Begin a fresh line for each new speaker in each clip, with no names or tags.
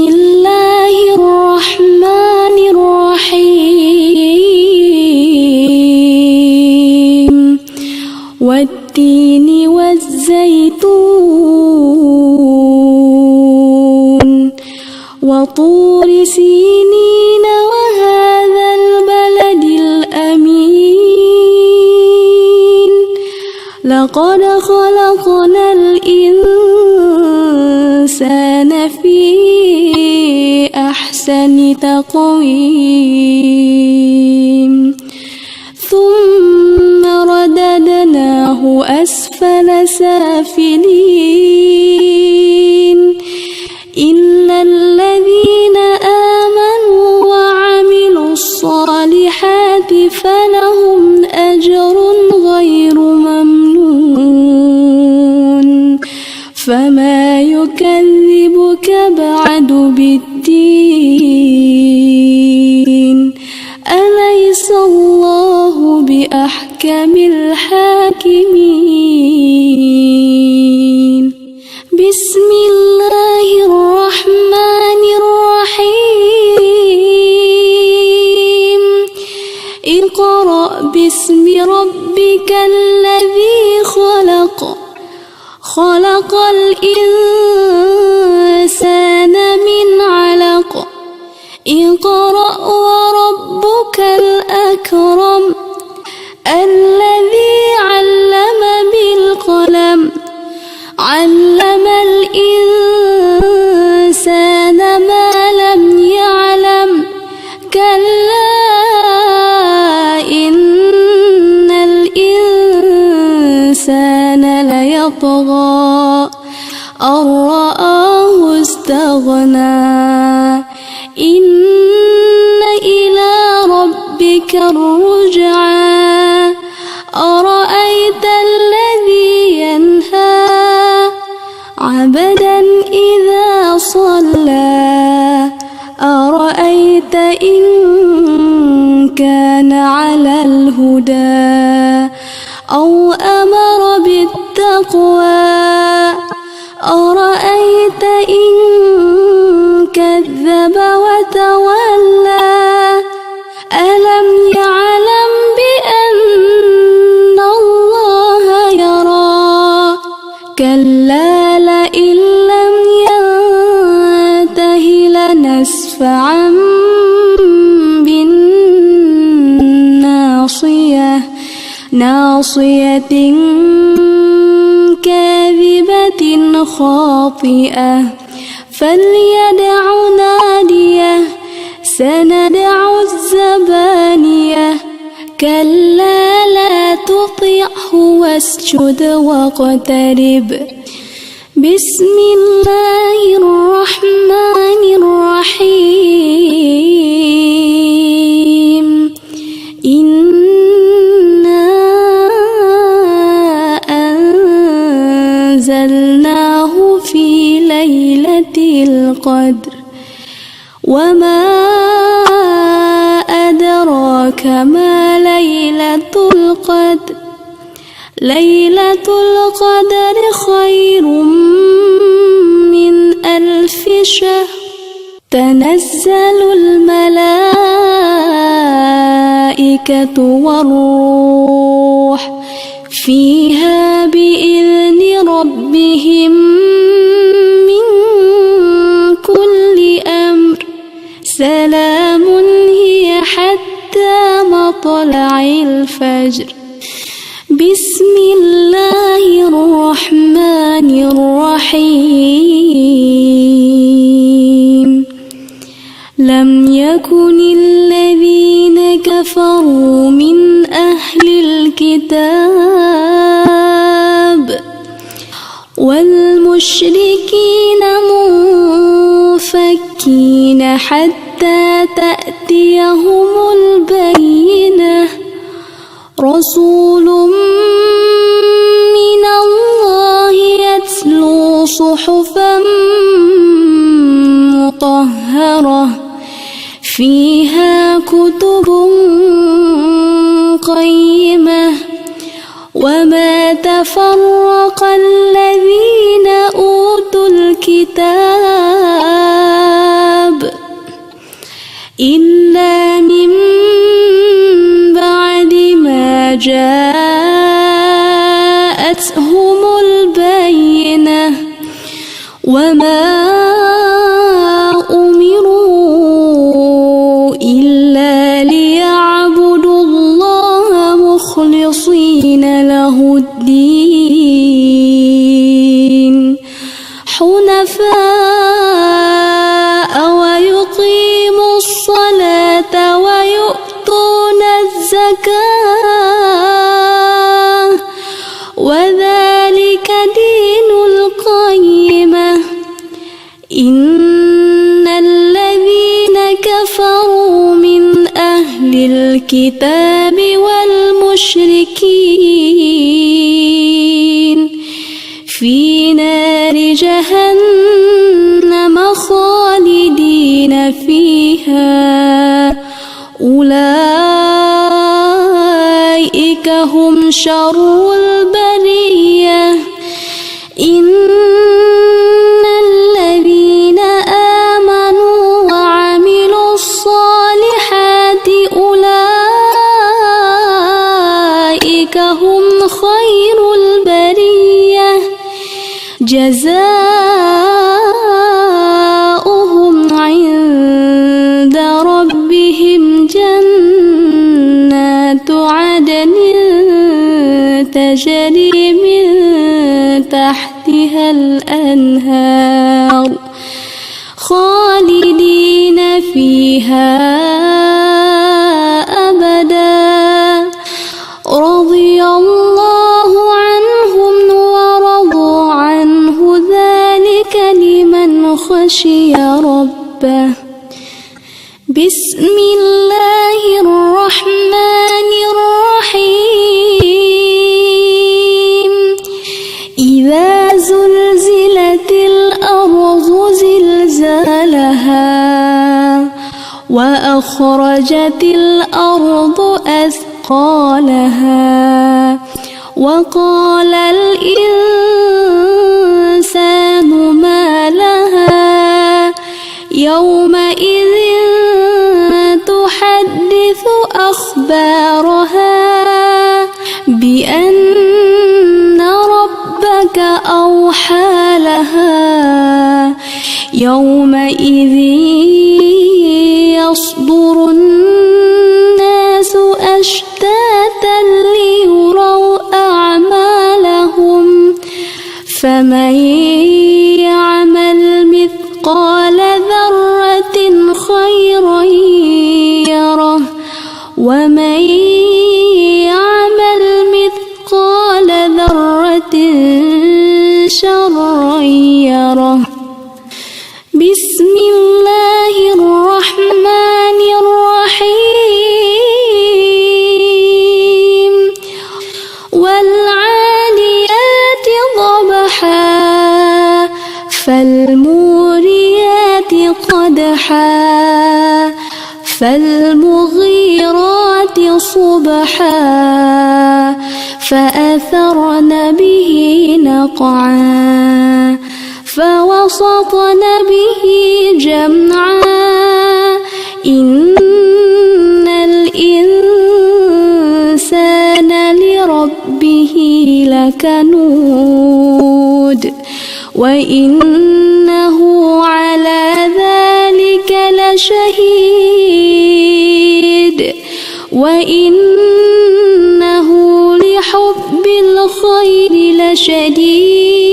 الله الرحمن الرحيم والتين والزيتون وطور سينين وهذا البلد الأمين لقد خلقنا الإنسان في أحسن تقويم ثم رددناه أسفل سافلين إلا الذين آمنوا وعملوا الصالحات فلهم أجر غير ممنون فما يكذبك بعد بالدين أليس الله بأحكم الحاكمين بسم الله الرحمن الرحيم اقرأ باسم ربك الذي خلق خلق الإنسان من علق اقرأ وربك الأكرم الذي علم بالقلم علم الإنسان ما لم يعلم كلا إن الإنسان ليطغى أن رآه استغنى إن إلى ربك الرجعى أرأيت الذي ينهى عبدا إذا صلى أرأيت إن كان على الهدى أو أمر بالتقوى أرأيت إن كذب وتولى ألم يعلم بأن الله يرى كلا لئن لم ينته لنسفعا بالناصية ناصية كاذبة خاطئة فليدع ناديه سندع الزبانية كلا لا تطعه واسجد واقترب بسم الله الرحمن الرحيم إنا أنزلناه في ليلة القدر وما أدراك ما ليلة القدر ليلة القدر خير من 1000 شهر تنزل الملائكة والروح فيها بإذن ربهم من كل أمر سلام هي حتى مطلع الفجر بسم الله الرحمن الرحيم لم يكن الذين كفروا من أهل الكتاب والمشركين منفكين حتى تأتيهم البينة رسول من الله يتلو صحفا مطهرة فيها كتب قيمة وما تفرق الذين أوتوا الكتاب إلا من بعد ما جاءتهم البينة وما أمروا إلا ليعبدوا الله مخلصين له الدين حنفاء ويقيموا الصلاة ويؤتون الزكاة وذلك دين القيمة إن الذين كفروا من أهل الكتاب والمشركين في نار جهنم خالدين فيها أولئك هم شر البرية إن الذين آمنوا وعملوا الصالحات أولئك هم خير البرية جزاؤهم عند ربهم جنات عدن تجري من تحتها الأنهار خالدين فيها أبدا رضي الله عنهم ورضوا عنه ذلك لمن خشي ربه بسم الله الرحمن الرحيم إذا زلزلت الأرض زلزالها وأخرجت الأرض أثقالها وقال الإنسان ما لها يومئذ تحدث أخبارها بأن ربك أوحى لها يومئذ يصدر الناس أشتاتا ليروا أعمالهم فمن يعمل مثقال ذرة خيرا يره ومن يعمل مثقال ذرة شرا يره بسم الله الرحمن الرحيم والعاديات ضبحا فالموريات قدحا فالمغيرات صبحا فأثرن به نقعا فوسطن به جمعا إن الإنسان لربه لكنود وإنه على ذلك لشهيد وإنه لحب الخير لشديد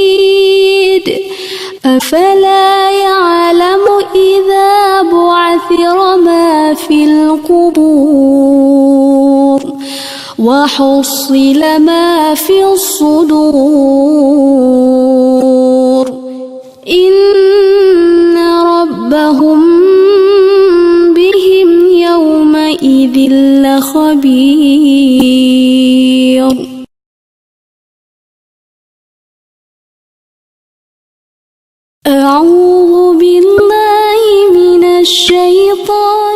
أفلا يعلم إذا بعثر ما في القبور وحصل ما في الصدور إن ربهم بهم يومئذ لخبير أعوذ بالله من الشيطان